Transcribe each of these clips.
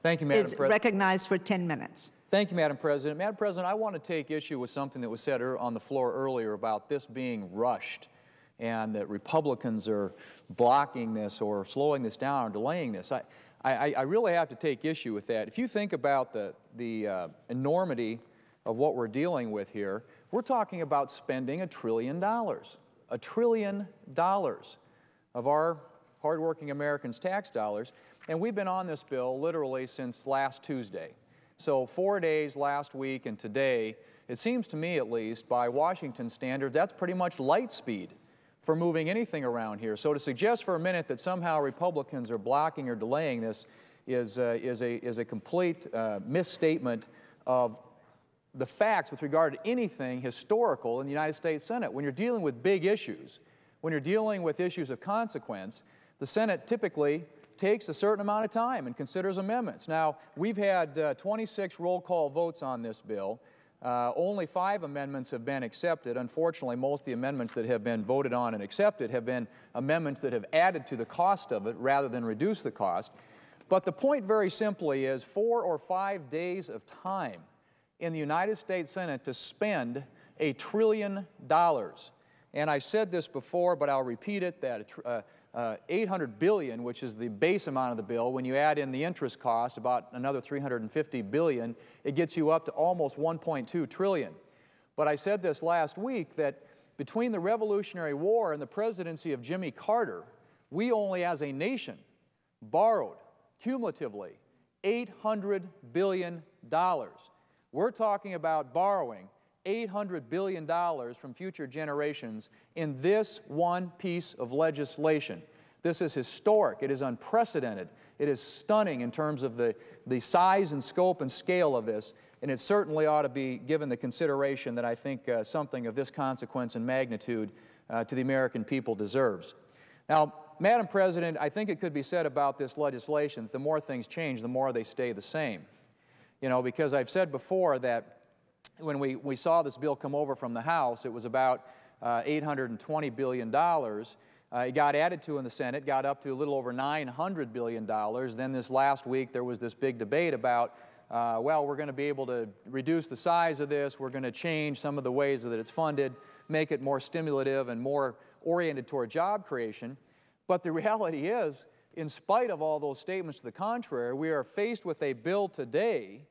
Thank you, Madam President. Is recognized for 10 minutes. Thank you, Madam President. Madam President, I want to take issue with something that was said on the floor earlier about this being rushed and that Republicans are blocking this or slowing this down or delaying this. I really have to take issue with that. If you think about the enormity of what we're dealing with here, we're talking about spending $1 trillion. $1 trillion of our hardworking Americans' tax dollars, and we've been on this bill literally since last Tuesday. So 4 days last week and today, it seems to me at least, by Washington standards, that's pretty much light speed for moving anything around here. So to suggest for a minute that somehow Republicans are blocking or delaying this is a complete misstatement of the facts with regard to anything historical in the United States Senate. When you're dealing with big issues, when you're dealing with issues of consequence, the Senate typically takes a certain amount of time and considers amendments. Now, we've had 26 roll call votes on this bill. Only 5 amendments have been accepted. Unfortunately, most of the amendments that have been voted on and accepted have been amendments that have added to the cost of it rather than reduce the cost. But the point very simply is 4 or 5 days of time in the United States Senate to spend $1 trillion. And I've said this before, but I'll repeat it, that $800 billion, which is the base amount of the bill, when you add in the interest cost, about another $350 billion, it gets you up to almost $1.2 trillion. But I said this last week, that between the Revolutionary War and the presidency of Jimmy Carter, we only as a nation borrowed cumulatively $800 billion. We're talking about borrowing $800 billion from future generations in this one piece of legislation. This is historic. It is unprecedented. It is stunning in terms of the size and scope and scale of this, and it certainly ought to be given the consideration that I think something of this consequence and magnitude to the American people deserves. Now, Madam President, I think it could be said about this legislation that the more things change, the more they stay the same. You know, because I've said before that when we saw this bill come over from the House, it was about $820 billion. It got added to in the Senate, got up to a little over $900 billion. Then this last week, there was this big debate about, well, we're going to be able to reduce the size of this. We're going to change some of the ways that it's funded, make it more stimulative and more oriented toward job creation. But the reality is, in spite of all those statements to the contrary, we are faced with a bill today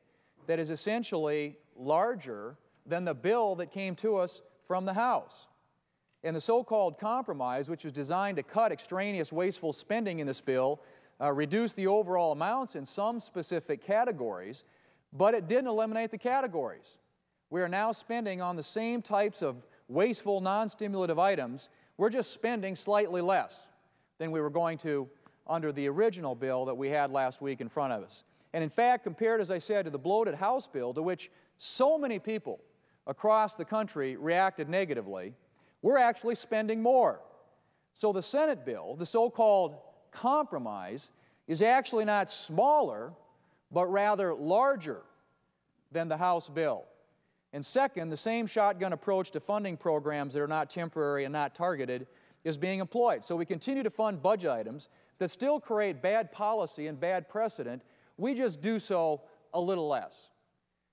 that is essentially larger than the bill that came to us from the House. And the so-called compromise, which was designed to cut extraneous wasteful spending in this bill, reduce the overall amounts in some specific categories, but it didn't eliminate the categories. We are now spending on the same types of wasteful, non-stimulative items. We're just spending slightly less than we were going to under the original bill that we had last week in front of us. And in fact, compared, as I said, to the bloated House bill, to which so many people across the country reacted negatively, we're actually spending more. So the Senate bill, the so-called compromise, is actually not smaller, but rather larger than the House bill. And second, the same shotgun approach to funding programs that are not temporary and not targeted is being employed. So we continue to fund budget items that still create bad policy and bad precedent. We just do so a little less.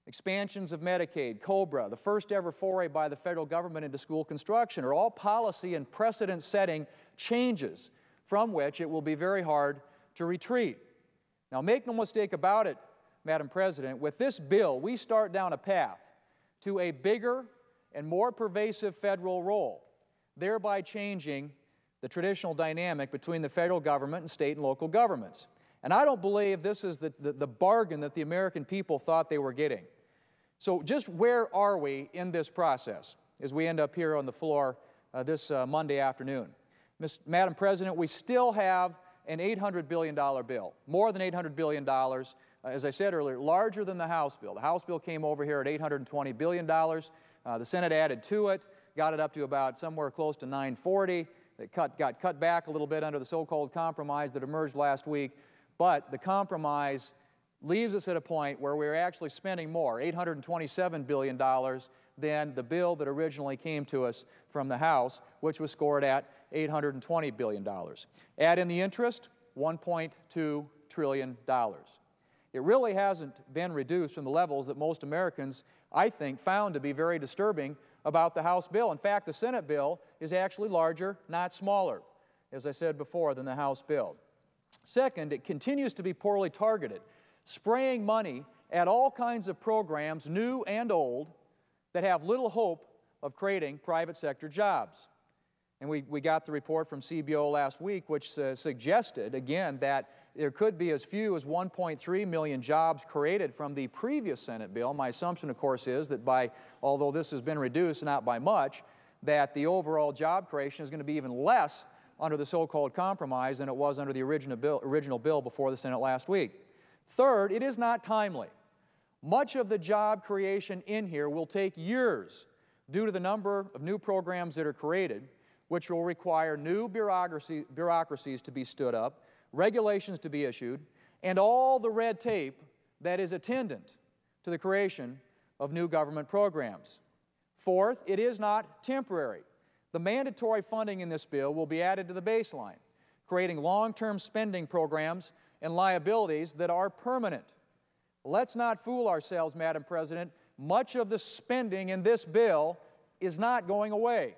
Expansions of Medicaid, COBRA, the first ever foray by the federal government into school construction are all policy and precedent-setting changes from which it will be very hard to retreat. Now, make no mistake about it, Madam President, with this bill, we start down a path to a bigger and more pervasive federal role, thereby changing the traditional dynamic between the federal government and state and local governments. And I don't believe this is the bargain that the American people thought they were getting. So just where are we in this process as we end up here on the floor this Monday afternoon? Madam President, we still have an $800 billion bill, more than $800 billion, as I said earlier, larger than the House bill. The House bill came over here at $820 billion. The Senate added to it, got it up to about somewhere close to $940. It got cut back a little bit under the so-called compromise that emerged last week. But the compromise leaves us at a point where we're actually spending more, $827 billion, than the bill that originally came to us from the House, which was scored at $820 billion. Add in the interest, $1.2 trillion. It really hasn't been reduced from the levels that most Americans, I think, found to be very disturbing about the House bill. In fact, the Senate bill is actually larger, not smaller, as I said before, than the House bill. Second, it continues to be poorly targeted, spraying money at all kinds of programs, new and old, that have little hope of creating private sector jobs. And we got the report from CBO last week, which suggested, again, that there could be as few as 1.3 million jobs created from the previous Senate bill. My assumption, of course, is that although this has been reduced, not by much, that the overall job creation is going to be even less under the so-called compromise than it was under the original bill before the Senate last week. Third, it is not timely. Much of the job creation in here will take years due to the number of new programs that are created, which will require new bureaucracies to be stood up, regulations to be issued, and all the red tape that is attendant to the creation of new government programs. Fourth, it is not temporary. The mandatory funding in this bill will be added to the baseline, creating long-term spending programs and liabilities that are permanent. Let's not fool ourselves, Madam President. Much of the spending in this bill is not going away.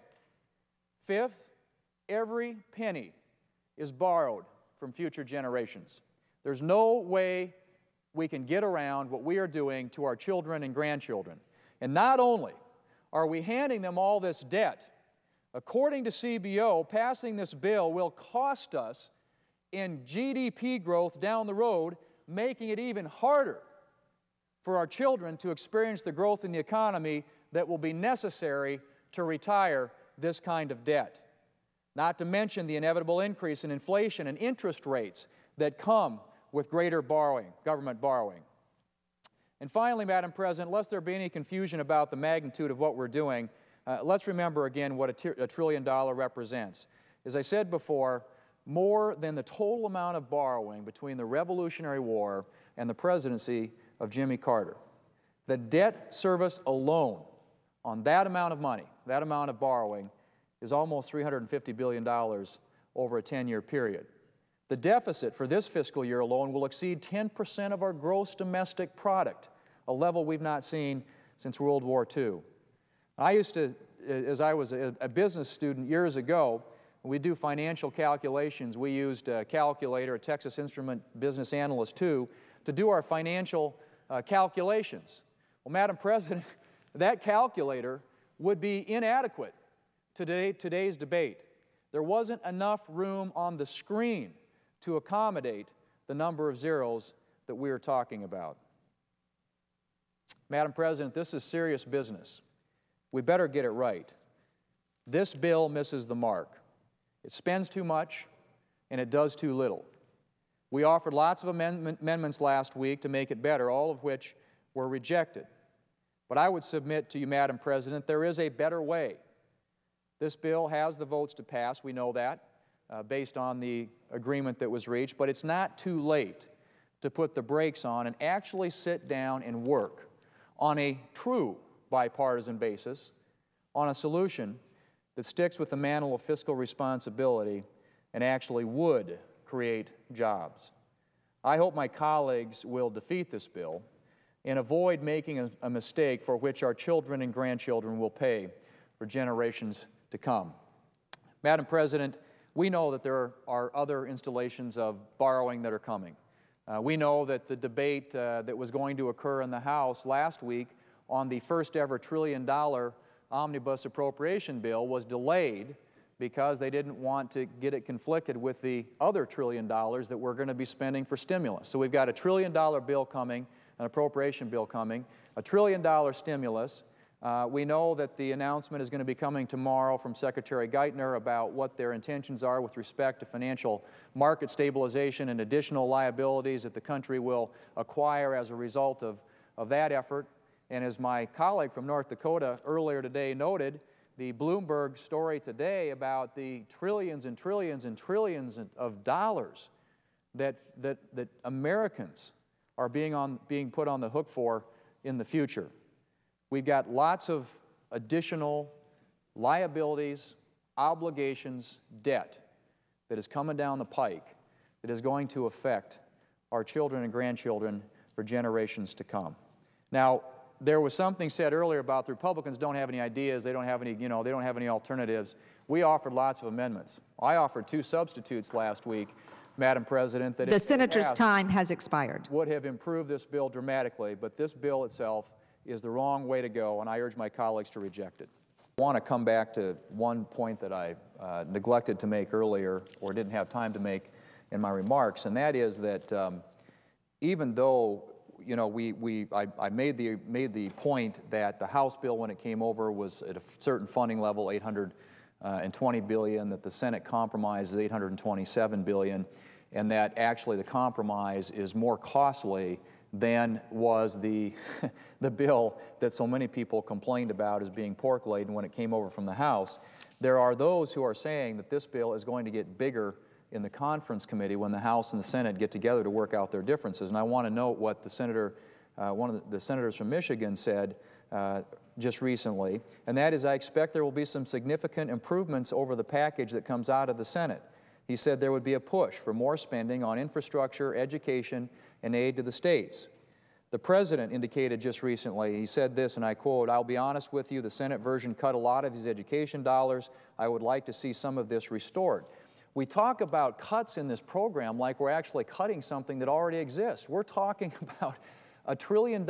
Fifth, every penny is borrowed from future generations. There's no way we can get around what we are doing to our children and grandchildren. And not only are we handing them all this debt, according to CBO, passing this bill will cost us in GDP growth down the road, making it even harder for our children to experience the growth in the economy that will be necessary to retire this kind of debt. Not to mention the inevitable increase in inflation and interest rates that come with greater borrowing, government borrowing. And finally, Madam President, lest there be any confusion about the magnitude of what we're doing, let's remember again what $1 trillion represents. As I said before, more than the total amount of borrowing between the Revolutionary War and the presidency of Jimmy Carter. The debt service alone on that amount of money, that amount of borrowing, is almost $350 billion over a 10-year period. The deficit for this fiscal year alone will exceed 10% of our gross domestic product, a level we've not seen since World War II. I used to, as I was a business student years ago, we do financial calculations. We used a calculator, a Texas Instrument Business Analyst 2, to do our financial calculations. Well, Madam President, that calculator would be inadequate to today's debate. There wasn't enough room on the screen to accommodate the number of zeros that we are talking about. Madam President, this is serious business. We better get it right. This bill misses the mark. It spends too much, and it does too little. We offered lots of amendments last week to make it better, all of which were rejected. But I would submit to you, Madam President, there is a better way. This bill has the votes to pass, we know that, based on the agreement that was reached, but it's not too late to put the brakes on and actually sit down and work on a true bipartisan basis on a solution that sticks with the mantle of fiscal responsibility and actually would create jobs. I hope my colleagues will defeat this bill and avoid making a mistake for which our children and grandchildren will pay for generations to come. Madam President, we know that there are other installations of borrowing that are coming. We know that the debate that was going to occur in the House last week on the first ever $1 trillion omnibus appropriation bill was delayed because they didn't want to get it conflicted with the other $1 trillion that we're going to be spending for stimulus. So we've got a $1 trillion bill coming, an appropriation bill coming, a $1 trillion stimulus. We know that the announcement is going to be coming tomorrow from Secretary Geithner about what their intentions are with respect to financial market stabilization and additional liabilities that the country will acquire as a result of that effort. And as my colleague from North Dakota earlier today noted, the Bloomberg story today about the trillions and trillions and trillions of dollars that Americans are being put on the hook for in the future. We've got lots of additional liabilities, obligations, debt that is coming down the pike that is going to affect our children and grandchildren for generations to come. Now, there was something said earlier about the Republicans don't have any ideas, they don't have any, they don't have any alternatives. We offered lots of amendments. I offered 2 substitutes last week, Madam President, that the senator's time has expired. Would have improved this bill dramatically, but this bill itself is the wrong way to go, and I urge my colleagues to reject it. I want to come back to one point that I neglected to make earlier, or didn't have time to make in my remarks, and that is that even though I made the point that the House bill, when it came over, was at a certain funding level, $820 billion, that the Senate compromise is $827 billion, and that actually the compromise is more costly than was the bill that so many people complained about as being pork-laden when it came over from the House. There are those who are saying that this bill is going to get bigger in the conference committee when the House and the Senate get together to work out their differences. And I want to note what the senator, one of the senators from Michigan said just recently, and that is, I expect there will be some significant improvements over the package that comes out of the Senate. He said there would be a push for more spending on infrastructure, education, and aid to the states. The President indicated just recently, he said this, and I quote, "I'll be honest with you, the Senate version cut a lot of these education dollars. I would like to see some of this restored." We talk about cuts in this program like we're actually cutting something that already exists. We're talking about $1 trillion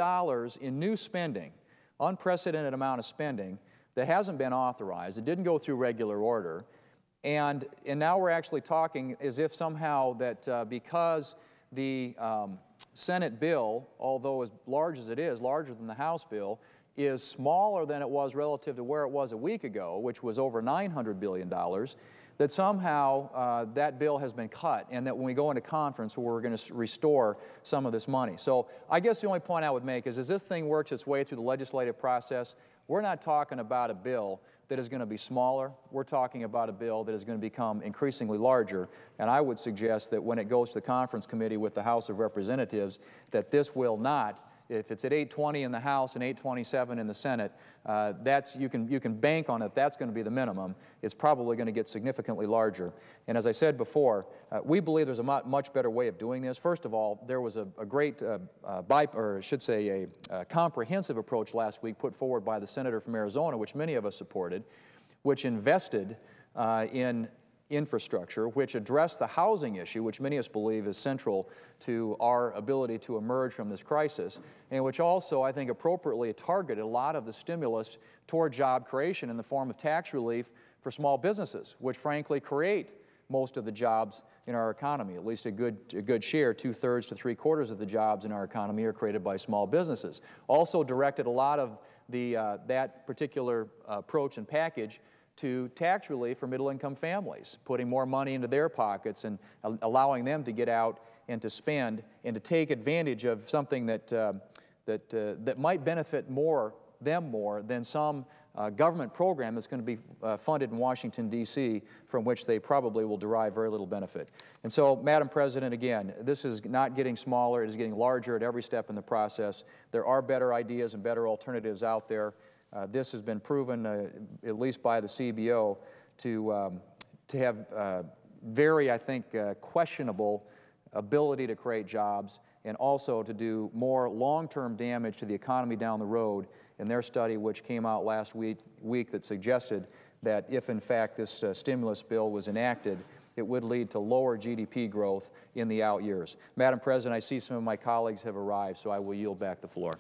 in new spending, unprecedented amount of spending that hasn't been authorized. It didn't go through regular order. And now we're actually talking as if somehow that because the Senate bill, although as large as it is, larger than the House bill, is smaller than it was relative to where it was a week ago, which was over $900 billion, that somehow that bill has been cut, and that when we go into conference, we're going to restore some of this money. So I guess the only point I would make is, as this thing works its way through the legislative process, we're not talking about a bill that is going to be smaller. We're talking about a bill that is going to become increasingly larger, and I would suggest that when it goes to the conference committee with the House of Representatives, that this will not, if it's at 820 in the House and 827 in the Senate, you can bank on it. That's going to be the minimum. It's probably going to get significantly larger. And as I said before, we believe there's a much better way of doing this. First of all, there was a great, comprehensive approach last week put forward by the senator from Arizona, which many of us supported, which invested in infrastructure, which addressed the housing issue, which many of us believe is central to our ability to emerge from this crisis, and which also, I think, appropriately targeted a lot of the stimulus toward job creation in the form of tax relief for small businesses, which frankly create most of the jobs in our economy. At least a good share, 2/3 to 3/4 of the jobs in our economy are created by small businesses. Also directed a lot of that particular approach and package to tax relief for middle-income families, putting more money into their pockets and allowing them to get out and to spend and to take advantage of something that might benefit them more than some government program that's going to be funded in Washington, D.C., from which they probably will derive very little benefit. And so, Madam President, again, this is not getting smaller. It is getting larger at every step in the process. There are better ideas and better alternatives out there. This has been proven, at least by the CBO, to have very, I think, questionable ability to create jobs, and also to do more long-term damage to the economy down the road in their study, which came out last week that suggested that if, in fact, this stimulus bill was enacted, it would lead to lower GDP growth in the out years. Madam President, I see some of my colleagues have arrived, so I will yield back the floor.